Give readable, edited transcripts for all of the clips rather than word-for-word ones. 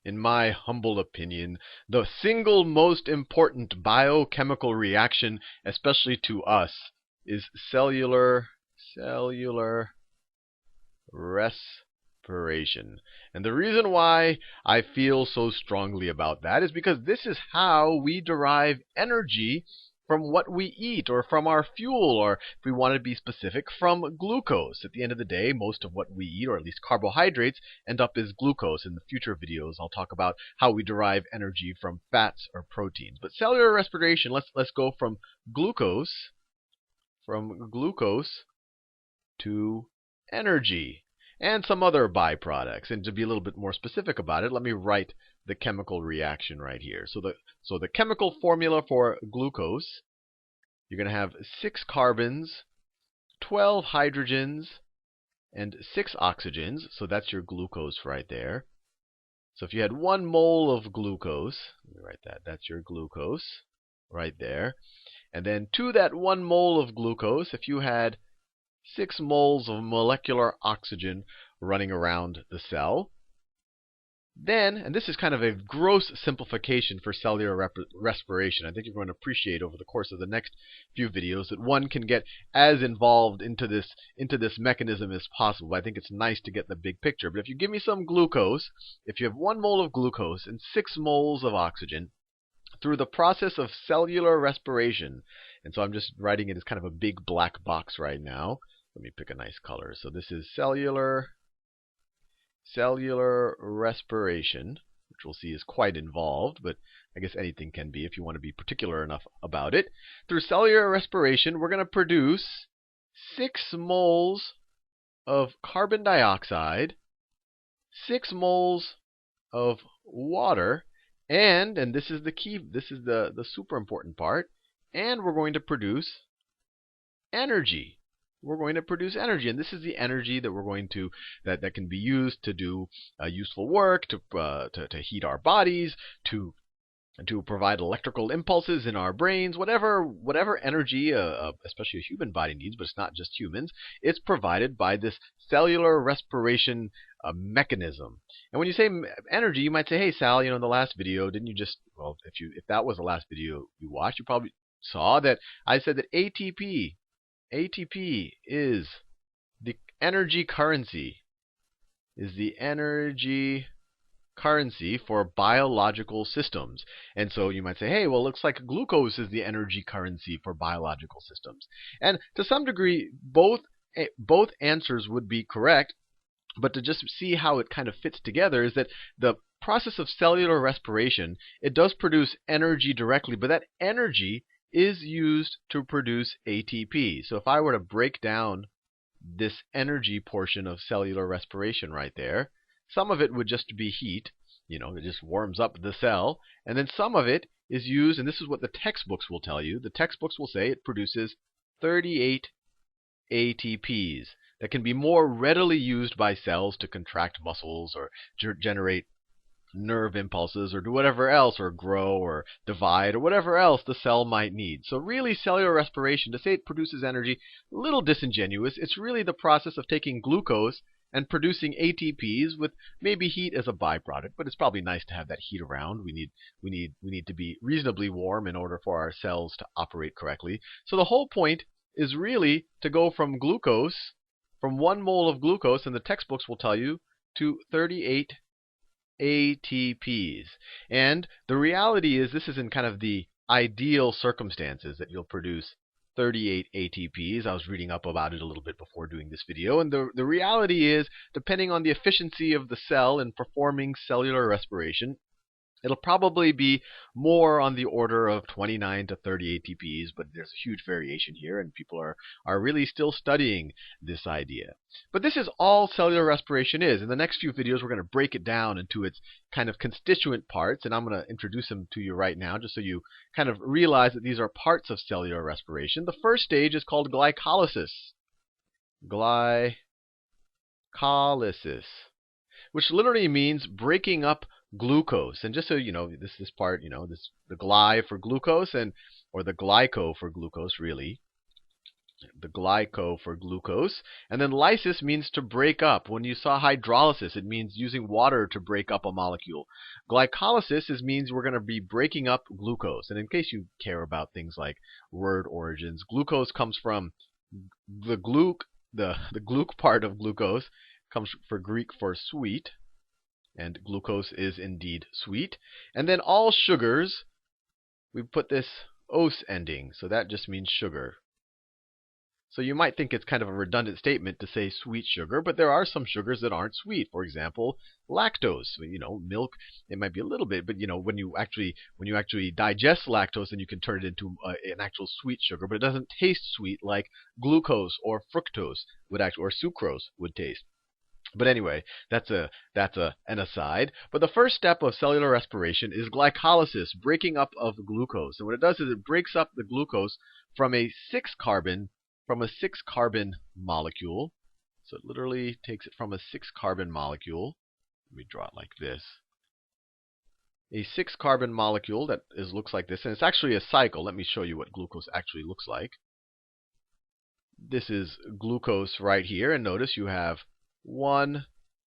in my humble opinion, the single most important biochemical reaction, especially to us, is cellular respiration. And the reason why I feel so strongly about that is because this is how we derive energy from what we eat, or from our fuel, or if we want to be specific, from glucose. At the end of the day, most of what we eat, or at least carbohydrates, end up as glucose. In the future videos, I'll talk about how we derive energy from fats or proteins. But cellular respiration, let's go from glucose to energy and some other byproducts. And to be a little bit more specific about it, let me write the chemical reaction right here. So the chemical formula for glucose, you're going to have 6 carbons, 12 hydrogens, and 6 oxygens. So that's your glucose right there. So if you had 1 mole of glucose, let me write that. That's your glucose right there. And then to that 1 mole of glucose, if you had 6 moles of molecular oxygen running around the cell, then, and this is kind of a gross simplification for cellular respiration. I think you're going to appreciate over the course of the next few videos that one can get as involved into this mechanism as possible. I think it's nice to get the big picture. But if you give me some glucose, if you have 1 mole of glucose and 6 moles of oxygen, through the process of cellular respiration, and so I'm just writing it as kind of a big black box right now. Let me pick a nice color. So this is cellular respiration, which we'll see is quite involved, but I guess anything can be if you want to be particular enough about it. Through cellular respiration, we're going to produce 6 moles of carbon dioxide, 6 moles of water, and this is the key, this is the super important part, and we're going to produce energy. We're going to produce energy, and this is the energy that we're going to that can be used to do useful work, to heat our bodies, to provide electrical impulses in our brains, whatever energy, especially a human body needs, but it's not just humans. It's provided by this cellular respiration mechanism. And when you say energy, you might say, "Hey, Sal, in the last video, didn't you just?" Well, if that was the last video you watched, you probably saw that I said that ATP is the energy currency. For biological systems. And so you might say, hey, well, it looks like glucose is the energy currency for biological systems. And to some degree, both answers would be correct. But to just see how it kind of fits together is that the process of cellular respiration, it does produce energy directly, but that energy is used to produce ATP. So if I were to break down this energy portion of cellular respiration right there, some of it would just be heat, it just warms up the cell, and then some of it is used, and this is what the textbooks will tell you. The textbooks will say it produces 38 ATPs that can be more readily used by cells to contract muscles or generate nerve impulses or do whatever else, or grow or divide or whatever else the cell might need. So really, cellular respiration, to say it produces energy, a little disingenuous. It's really the process of taking glucose and producing ATPs with maybe heat as a byproduct, but it's probably nice to have that heat around. We need to be reasonably warm in order for our cells to operate correctly. So the whole point is really to go from glucose, from 1 mole of glucose, and the textbooks will tell you, to 38 ATPs. And the reality is this is in kind of the ideal circumstances that you'll produce 38 ATPs. I was reading up about it a little bit before doing this video. And the reality is, depending on the efficiency of the cell in performing cellular respiration, it'll probably be more on the order of 29 to 30 ATPs, but there's a huge variation here, and people are really still studying this idea. But this is all cellular respiration is. In the next few videos, we're going to break it down into its kind of constituent parts, and I'm going to introduce them to you right now, just so you kind of realize that these are parts of cellular respiration. The first stage is called glycolysis. Glycolysis, which literally means breaking up glucose. And just so you know, this part, the gly for glucose, or the glyco for glucose, really. the glyco for glucose. And then lysis means to break up. When you saw hydrolysis, it means using water to break up a molecule. Glycolysis means we're going to be breaking up glucose. And in case you care about things like word origins, glucose comes from the gluc part of glucose comes for Greek for sweet, and glucose is indeed sweet. And then all sugars, we put this os ending, so that just means sugar. So you might think it's kind of a redundant statement to say sweet sugar, but there are some sugars that aren't sweet. For example, lactose. Milk, it might be a little bit, but when you actually digest lactose, then you can turn it into an actual sweet sugar, but it doesn't taste sweet like glucose or fructose would or sucrose would taste. But anyway, that's an aside. But the first step of cellular respiration is glycolysis, breaking up of glucose. And what it does is it breaks up the glucose from a 6-carbon molecule. So it literally takes it from a 6-carbon molecule. Let me draw it like this. A 6-carbon molecule that looks like this, and it's actually a cycle. Let me show you what glucose actually looks like. This is glucose right here, and notice you have 1,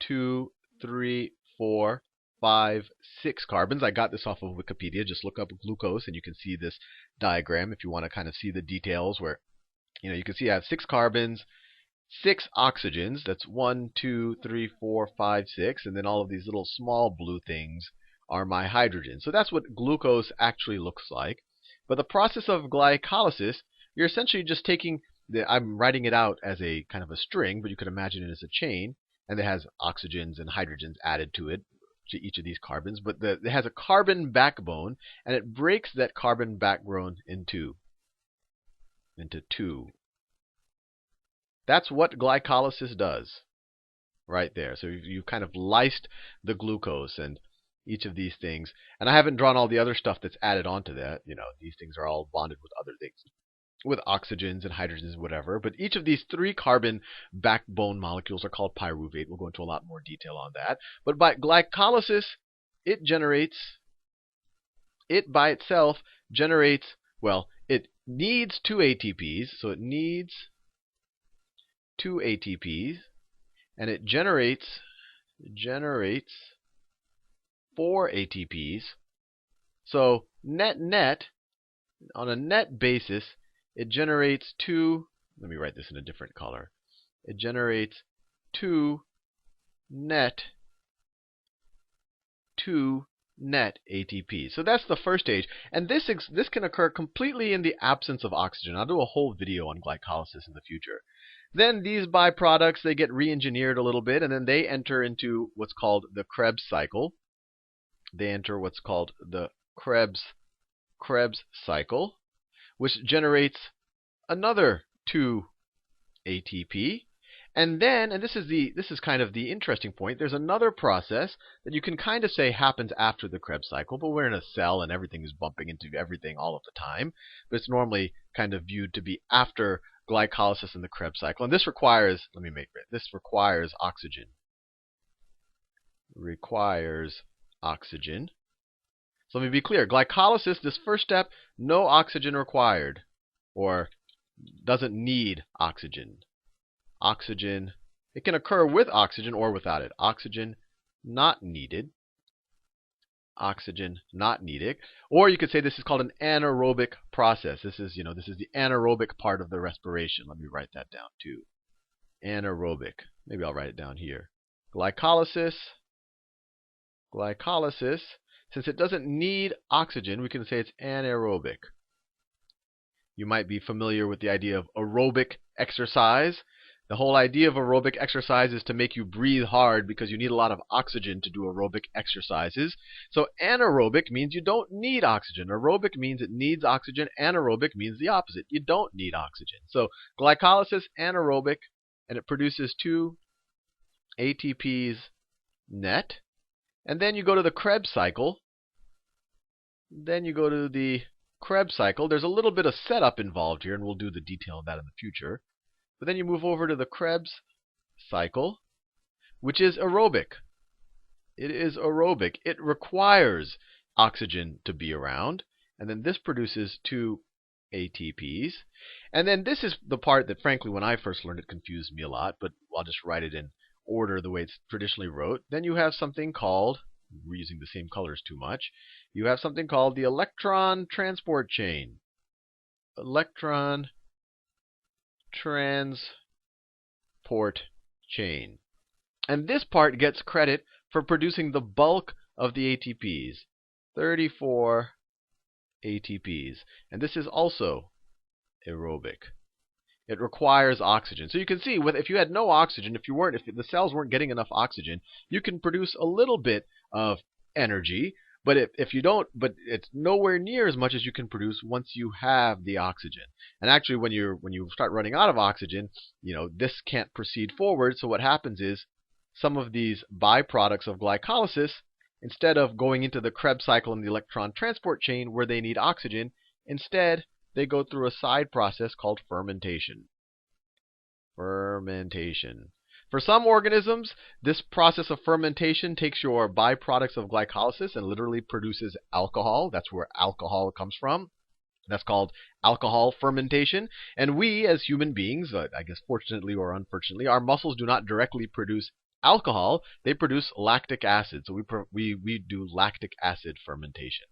2, 3, 4, 5, 6 carbons. I got this off of Wikipedia. Just look up glucose and you can see this diagram if you want to kind of see the details where you can see I have 6 carbons, 6 oxygens. That's 1, 2, 3, 4, 5, 6. And then all of these little small blue things are my hydrogen. So that's what glucose actually looks like. But the process of glycolysis, you're essentially just taking I'm writing it out as a kind of a string, but you could imagine it as a chain, and it has oxygens and hydrogens added to it, to each of these carbons. But it has a carbon backbone, and it breaks that carbon backbone into two. That's what glycolysis does, right there. So you've kind of lysed the glucose and each of these things. And I haven't drawn all the other stuff that's added onto that. These things are all bonded with other things, with oxygens and hydrogens, whatever. But each of these 3-carbon backbone molecules are called pyruvate. We'll go into a lot more detail on that. But by glycolysis, it by itself generates, it needs 2 ATPs. So it needs 2 ATPs, and it generates 4 ATPs. So net, on a net basis, it generates 2, let me write this in a different color. It generates 2 net ATPs. So that's the first stage. And this can occur completely in the absence of oxygen. I'll do a whole video on glycolysis in the future. Then these byproducts, they get re-engineered a little bit, and then they enter into what's called the Krebs cycle. They enter what's called the Krebs cycle, which generates another 2 ATP. And then, and this is kind of the interesting point, there's another process that you can kind of say happens after the Krebs cycle, but we're in a cell and everything is bumping into everything all of the time. But it's normally kind of viewed to be after glycolysis in the Krebs cycle. And this requires, this requires oxygen. So let me be clear. Glycolysis, this first step, no oxygen required, or doesn't need oxygen. Oxygen, it can occur with oxygen or without it. Oxygen not needed. Oxygen not needed. Or you could say this is called an anaerobic process. This is the anaerobic part of the respiration. Let me write that down too. Anaerobic. Maybe I'll write it down here. Glycolysis, since it doesn't need oxygen, we can say it's anaerobic. You might be familiar with the idea of aerobic exercise. The whole idea of aerobic exercise is to make you breathe hard because you need a lot of oxygen to do aerobic exercises. So anaerobic means you don't need oxygen. Aerobic means it needs oxygen. Anaerobic means the opposite. You don't need oxygen. So glycolysis, anaerobic, and it produces 2 ATPs net. And then you go to the Krebs cycle. There's a little bit of setup involved here, and we'll do the detail of that in the future. But then you move over to the Krebs cycle, which is aerobic. It is aerobic. It requires oxygen to be around. And then this produces 2 ATPs. And then this is the part that, frankly, when I first learned it confused me a lot, but I'll just write it in order the way it's traditionally wrote. Then you have something called, we're using the same colors too much, you have something called the electron transport chain. Electron transport chain. And this part gets credit for producing the bulk of the ATPs, 34 ATPs. And this is also aerobic. It requires oxygen. So you can see, if you had no oxygen, if the cells weren't getting enough oxygen, you can produce a little bit of energy, but if you don't, but it's nowhere near as much as you can produce once you have the oxygen. And actually, when you start running out of oxygen, this can't proceed forward. So what happens is some of these byproducts of glycolysis, instead of going into the Krebs cycle in the electron transport chain where they need oxygen, instead they go through a side process called fermentation. Fermentation. For some organisms, this process of fermentation takes your byproducts of glycolysis and literally produces alcohol. That's where alcohol comes from. That's called alcohol fermentation. And we, as human beings, I guess fortunately or unfortunately, our muscles do not directly produce alcohol. They produce lactic acid. So we do lactic acid fermentation.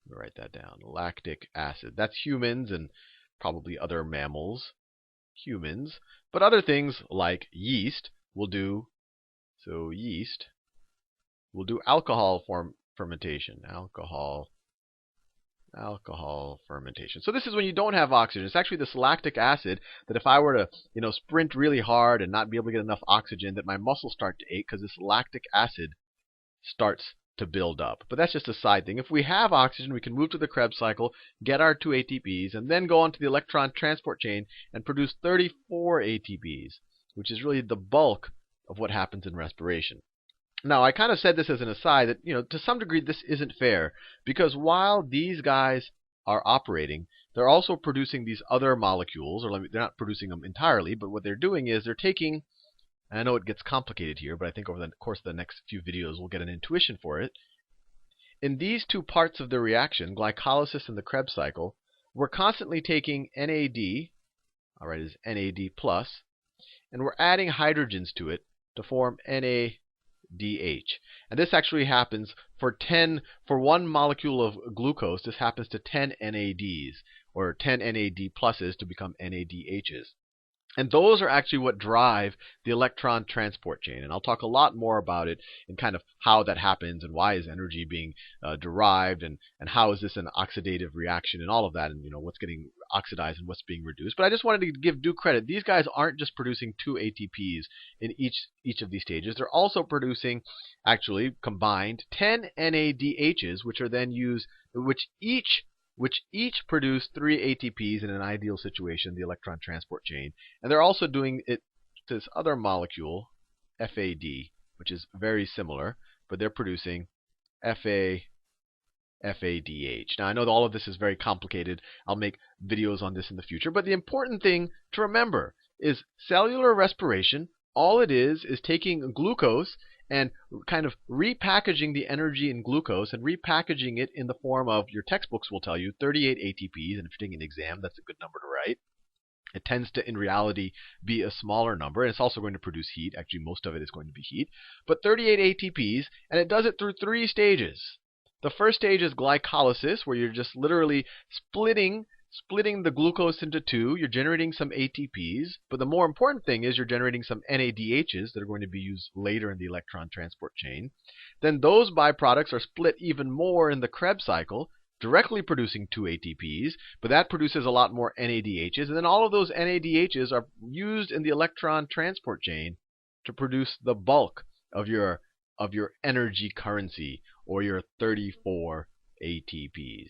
Let me write that down. Lactic acid. That's humans and probably other mammals. Humans. But other things like yeast will do. So yeast will do alcohol fermentation. Alcohol fermentation. So this is when you don't have oxygen. It's actually this lactic acid that if I were to, sprint really hard and not be able to get enough oxygen, that my muscles start to ache because this lactic acid starts to build up. But that's just a side thing. If we have oxygen, we can move to the Krebs cycle, get our 2 ATPs, and then go on to the electron transport chain and produce 34 ATPs, which is really the bulk of what happens in respiration. Now, I kind of said this as an aside that, to some degree, this isn't fair, because while these guys are operating, they're also producing these other molecules, or they're not producing them entirely, but what they're doing is they're taking, and I know it gets complicated here, but I think over the course of the next few videos we'll get an intuition for it. In these two parts of the reaction, glycolysis and the Krebs cycle, we're constantly taking NAD, all right, is NAD+, and we're adding hydrogens to it to form NADH. And this actually happens for 1 molecule of glucose, this happens to 10 NADs, or 10 NAD pluses to become NADHs. And those are actually what drive the electron transport chain. And I'll talk a lot more about it and kind of how that happens and why is energy being derived and how is this an oxidative reaction and all of that, and what's getting oxidized and what's being reduced. But I just wanted to give due credit. These guys aren't just producing 2 ATPs in each of these stages. They're also producing, actually combined, 10 NADHs, which are then used, which each produce 3 ATPs in an ideal situation, the electron transport chain. And they're also doing it to this other molecule, FAD, which is very similar, but they're producing FADH. Now, I know that all of this is very complicated. I'll make videos on this in the future. But the important thing to remember is cellular respiration, all it is taking glucose and kind of repackaging the energy in glucose and repackaging it in the form of, your textbooks will tell you, 38 ATPs. And if you're taking an exam, that's a good number to write. It tends to, in reality, be a smaller number. And it's also going to produce heat. Actually, most of it is going to be heat. But 38 ATPs, and it does it through 3 stages. The first stage is glycolysis, where you're just literally splitting the glucose into 2. You're generating some ATPs, but the more important thing is you're generating some NADHs that are going to be used later in the electron transport chain. Then those byproducts are split even more in the Krebs cycle, directly producing 2 ATPs, but that produces a lot more NADHs. And then all of those NADHs are used in the electron transport chain to produce the bulk of your energy currency, or your 34 ATPs.